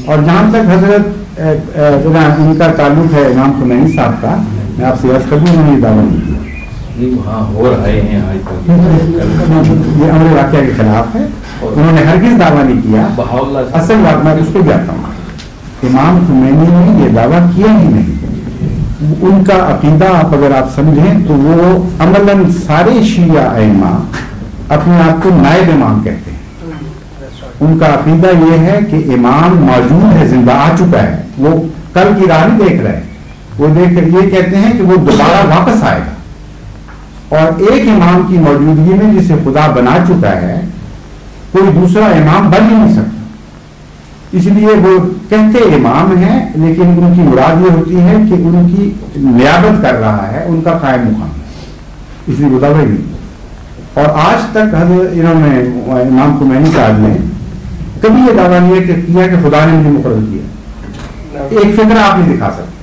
اور جہاں تک حضرت ان کا تعلق ہے امام خمینی صاحب کا، میں آپ سے عرض کروں انہوں نے یہ دعویٰ نہیں کیا. وہاں ہو رہے ہیں آج تک، یہ امر واقعہ کے خلاف ہے. انہوں نے ہرگز دعویٰ نہیں کیا. اصل بات میں اس کو جاتا ہوں، امام خمینی نے یہ دعویٰ کیا ہی نہیں. ان کا عقیدہ اگر آپ سمجھیں تو وہ عملاً سارے شیعہ ائمہ اپنے آپ کو نائب امام کہتے ہیں. ان کا عقیدہ یہ ہے کہ امام موجود ہے، زندہ آ چکا ہے، وہ کل کی راہ نہیں دیکھ رہے، وہ یہ کہتے ہیں کہ وہ دوبارہ واپس آئے گا. اور ایک امام کی موجودگی میں جسے خدا بنا چکا ہے کوئی دوسرا امام بن ہی نہیں سکتا. اس لیے وہ کہتے امام ہیں لیکن ان کی مراد یہ ہوتی ہے کہ ان کی نیابت کر رہا ہے ان کا قائم مقام، اس لیے وہ دعوی نہیں. اور آج تک انہوں نے امام خمینی صاحب نے کبھی یہ دعویٰ نہیں کیا کہ خدا نے مجھے مقرر کیا. ایک فکرہ آپ نہیں دکھا سکتے.